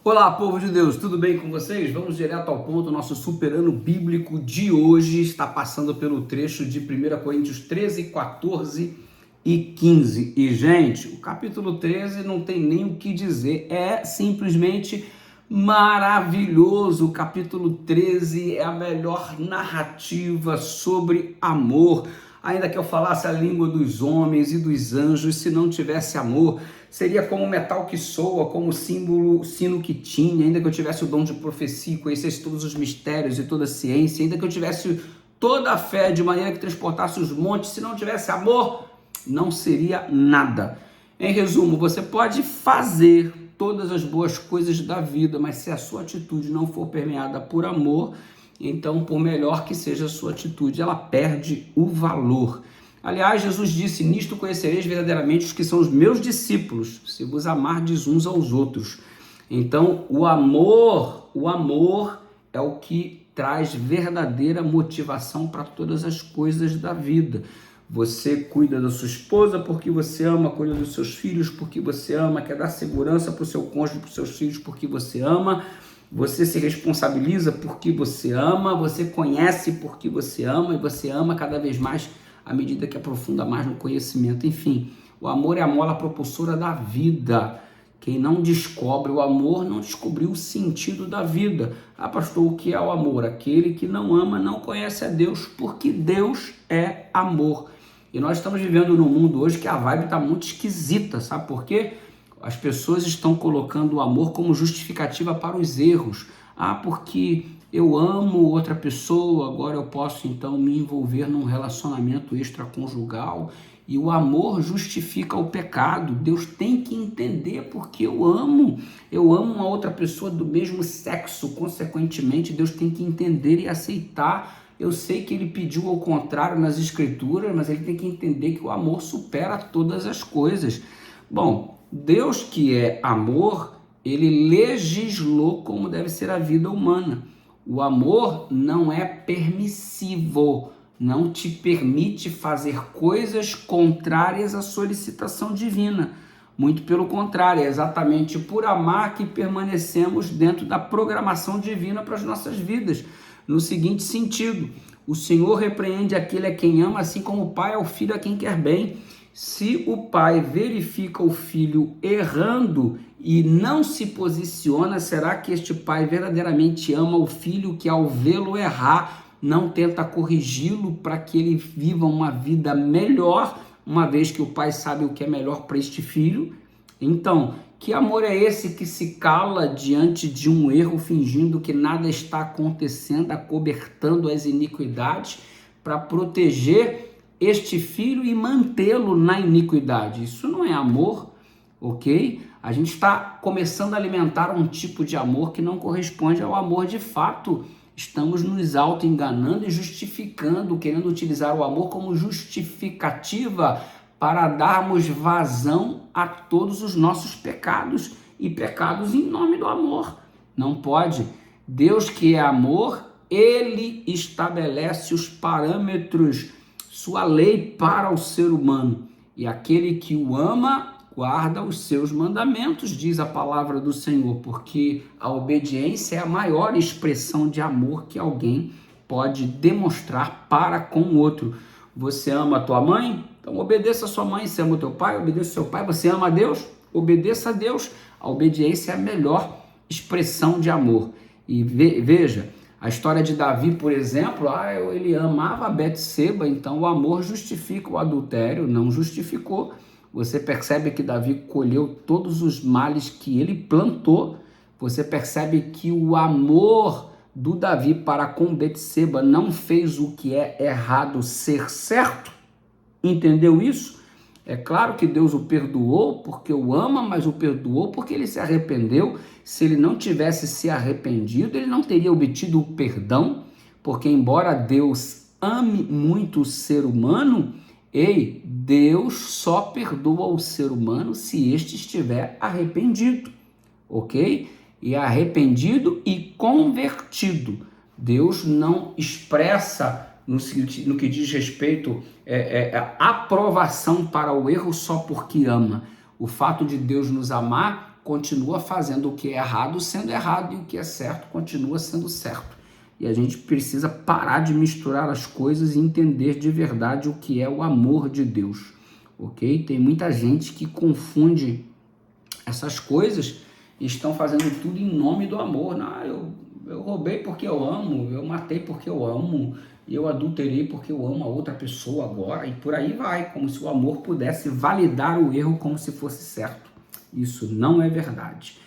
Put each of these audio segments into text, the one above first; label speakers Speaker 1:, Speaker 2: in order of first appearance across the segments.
Speaker 1: Olá, povo de Deus, tudo bem com vocês? Vamos direto ao ponto. Nosso super ano bíblico de hoje está passando pelo trecho de 1 Coríntios 13, 14 e 15. E, gente, o capítulo 13 não tem nem o que dizer, é simplesmente maravilhoso. O capítulo 13 é a melhor narrativa sobre amor. Ainda que eu falasse a língua dos homens e dos anjos, se não tivesse amor, seria como o metal que soa, como o sino que tinha. Ainda que eu tivesse o dom de profecia, conhecesse todos os mistérios e toda a ciência, ainda que eu tivesse toda a fé de maneira que transportasse os montes, se não tivesse amor, não seria nada. Em resumo, você pode fazer todas as boas coisas da vida, mas se a sua atitude não for permeada por amor, então, por melhor que seja a sua atitude, ela perde o valor. Aliás, Jesus disse: nisto conhecereis verdadeiramente os que são os meus discípulos, se vos amardes uns aos outros. Então, o amor é o que traz verdadeira motivação para todas as coisas da vida. Você cuida da sua esposa porque você ama, cuida dos seus filhos porque você ama, quer dar segurança para o seu cônjuge, para os seus filhos porque você ama. Você se responsabiliza porque você ama, você conhece porque você ama e você ama cada vez mais à medida que aprofunda mais no conhecimento. Enfim, o amor é a mola propulsora da vida. Quem não descobre o amor não descobriu o sentido da vida. Ah, pastor, o que é o amor? Aquele que não ama não conhece a Deus, porque Deus é amor. E nós estamos vivendo num mundo hoje que a vibe está muito esquisita, sabe por quê? As pessoas estão colocando o amor como justificativa para os erros. Ah, porque eu amo outra pessoa, agora eu posso então me envolver num relacionamento extraconjugal. E o amor justifica o pecado. Deus tem que entender porque eu amo uma outra pessoa do mesmo sexo. Consequentemente, Deus tem que entender e aceitar. Eu sei que ele pediu ao contrário nas escrituras, mas ele tem que entender que o amor supera todas as coisas. Bom, Deus, que é amor, ele legislou como deve ser a vida humana. O amor não é permissivo, não te permite fazer coisas contrárias à solicitação divina. Muito pelo contrário, é exatamente por amar que permanecemos dentro da programação divina para as nossas vidas. No seguinte sentido: o Senhor repreende aquele a quem ama, assim como o pai ao filho a quem quer bem. Se o pai verifica o filho errando e não se posiciona, será que este pai verdadeiramente ama o filho que, ao vê-lo errar, não tenta corrigi-lo para que ele viva uma vida melhor, uma vez que o pai sabe o que é melhor para este filho? Então, que amor é esse que se cala diante de um erro, fingindo que nada está acontecendo, acobertando as iniquidades para proteger este filho e mantê-lo na iniquidade? Isso não é amor, ok? A gente está começando a alimentar um tipo de amor que não corresponde ao amor de fato. Estamos nos auto-enganando e justificando, querendo utilizar o amor como justificativa para darmos vazão a todos os nossos pecados, e pecados em nome do amor. Não pode. Deus, que é amor, ele estabelece os parâmetros, sua lei para o ser humano, e aquele que o ama guarda os seus mandamentos, diz a palavra do Senhor, porque a obediência é a maior expressão de amor que alguém pode demonstrar para com o outro. Você ama a tua mãe? Então obedeça a sua mãe. Você ama o teu pai? Obedeça ao seu pai. Você ama a Deus? Obedeça a Deus. A obediência é a melhor expressão de amor. E veja, a história de Davi, por exemplo, ele amava Betseba, então o amor justifica o adultério, não justificou. Você percebe que Davi colheu todos os males que ele plantou. Você percebe que o amor do Davi para com Betseba não fez o que é errado ser certo. Entendeu isso? É claro que Deus o perdoou porque o ama, mas o perdoou porque ele se arrependeu. Se ele não tivesse se arrependido, ele não teria obtido o perdão, porque embora Deus ame muito o ser humano, Deus só perdoa o ser humano se este estiver arrependido, ok? E arrependido e convertido. Deus não expressa no que diz respeito a aprovação para o erro só porque ama. O fato de Deus nos amar continua fazendo o que é errado sendo errado e o que é certo continua sendo certo. E a gente precisa parar de misturar as coisas e entender de verdade o que é o amor de Deus, ok? Tem muita gente que confunde essas coisas e estão fazendo tudo em nome do amor. Não, eu roubei porque eu amo, eu matei porque eu amo, eu adulterei porque eu amo a outra pessoa agora, e por aí vai, como se o amor pudesse validar o erro como se fosse certo. Isso não é verdade.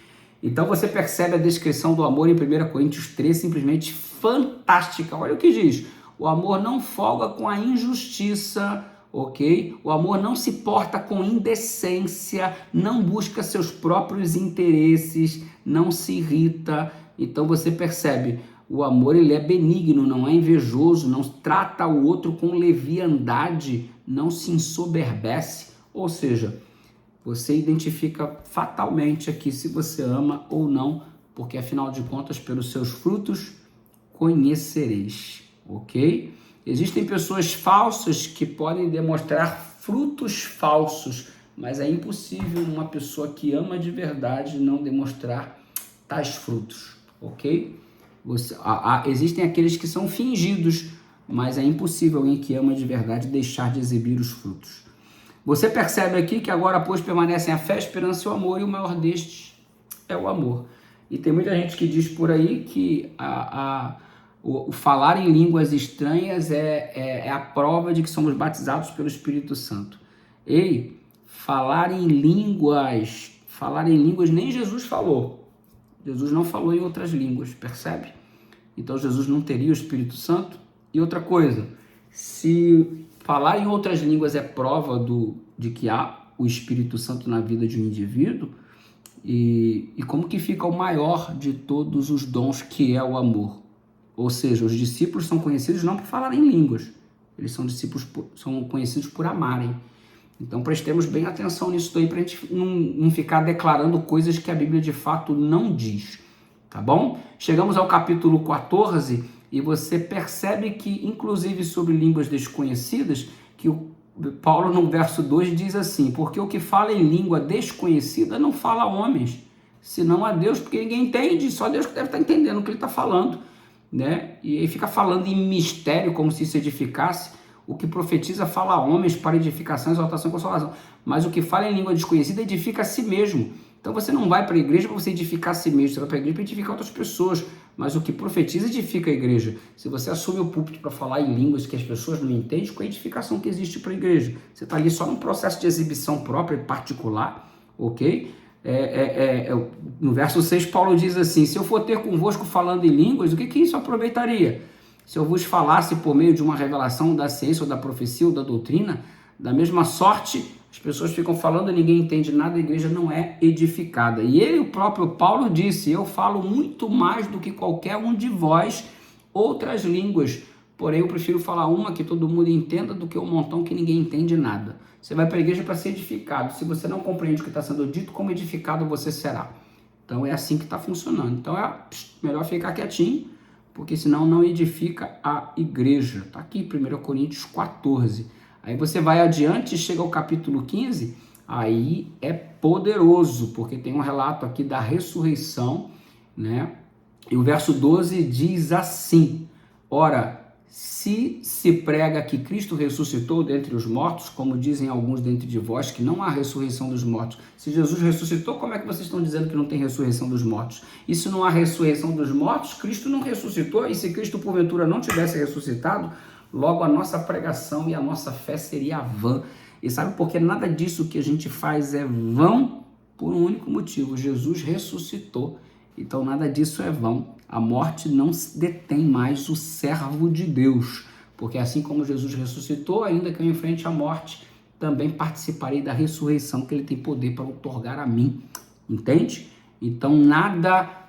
Speaker 1: Então você percebe a descrição do amor em 1 Coríntios 3, simplesmente fantástica. Olha o que diz: o amor não folga com a injustiça, ok? O amor não se porta com indecência, não busca seus próprios interesses, não se irrita. Então você percebe, o amor ele é benigno, não é invejoso, não trata o outro com leviandade, não se ensoberbece. Ou seja, você identifica fatalmente aqui se você ama ou não, porque afinal de contas, pelos seus frutos conhecereis, ok? Existem pessoas falsas que podem demonstrar frutos falsos, mas é impossível uma pessoa que ama de verdade não demonstrar tais frutos, ok? Existem aqueles que são fingidos, mas é impossível alguém que ama de verdade deixar de exibir os frutos. Você percebe aqui que agora, pois, permanecem a fé, a esperança e o amor, e o maior destes é o amor. E tem muita gente que diz por aí que o falar em línguas estranhas é a prova de que somos batizados pelo Espírito Santo. Ei, falar em línguas nem Jesus falou. Jesus não falou em outras línguas, percebe? Então Jesus não teria o Espírito Santo. E outra coisa, se falar em outras línguas é prova de que há o Espírito Santo na vida de um indivíduo, e como que fica o maior de todos os dons, que é o amor? Ou seja, os discípulos são conhecidos não por falar em línguas, eles são conhecidos por amarem. Então prestemos bem atenção nisso daí, para a gente não ficar declarando coisas que a Bíblia de fato não diz, tá bom? Chegamos ao capítulo 14 e você percebe que, inclusive sobre línguas desconhecidas, que Paulo no verso 2 diz assim: porque o que fala em língua desconhecida não fala a homens, senão a Deus, porque ninguém entende, só Deus que deve estar entendendo o que ele está falando, né? E aí fica falando em mistério como se isso edificasse. O que profetiza fala a homens para edificação, exaltação e consolação, mas o que fala em língua desconhecida edifica a si mesmo. Então você não vai para a igreja para você edificar a si mesmo, você vai para a igreja para edificar outras pessoas, mas o que profetiza edifica a igreja. Se você assume o púlpito para falar em línguas que as pessoas não entendem, qual é a edificação que existe para a igreja? Você está ali só num processo de exibição própria e particular, ok? No verso 6, Paulo diz assim: se eu for ter convosco falando em línguas, o que isso aproveitaria? Se eu vos falasse por meio de uma revelação da ciência ou da profecia ou da doutrina, da mesma sorte, as pessoas ficam falando, ninguém entende nada, a igreja não é edificada. E ele, o próprio Paulo, disse: eu falo muito mais do que qualquer um de vós outras línguas, porém eu prefiro falar uma que todo mundo entenda do que um montão que ninguém entende nada. Você vai para a igreja para ser edificado. Se você não compreende o que está sendo dito, como edificado você será. Então é assim que está funcionando. Então é melhor ficar quietinho, porque senão não edifica a igreja. Está aqui 1 Coríntios 14. Aí você vai adiante e chega ao capítulo 15, aí é poderoso, porque tem um relato aqui da ressurreição, né? E o verso 12 diz assim: ora, se prega que Cristo ressuscitou dentre os mortos, como dizem alguns dentre de vós, que não há ressurreição dos mortos. Se Jesus ressuscitou, como é que vocês estão dizendo que não tem ressurreição dos mortos? E se não há ressurreição dos mortos, Cristo não ressuscitou, e se Cristo porventura não tivesse ressuscitado, logo a nossa pregação e a nossa fé seria vã. E sabe por que nada disso que a gente faz é vão? Por um único motivo: Jesus ressuscitou. Então nada disso é vão. A morte não detém mais o servo de Deus, porque assim como Jesus ressuscitou, ainda que eu enfrente a morte, também participarei da ressurreição que ele tem poder para outorgar a mim. Entende? Então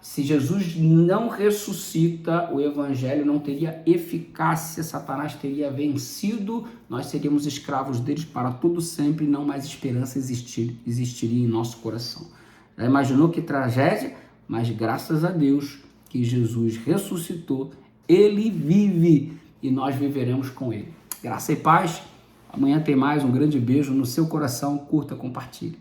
Speaker 1: se Jesus não ressuscita, o evangelho não teria eficácia, Satanás teria vencido, nós seríamos escravos deles para todo sempre, e não mais esperança existiria em nosso coração. Já imaginou que tragédia? Mas graças a Deus que Jesus ressuscitou, ele vive e nós viveremos com ele. Graça e paz. Amanhã tem mais. Um grande beijo no seu coração. Curta, compartilhe.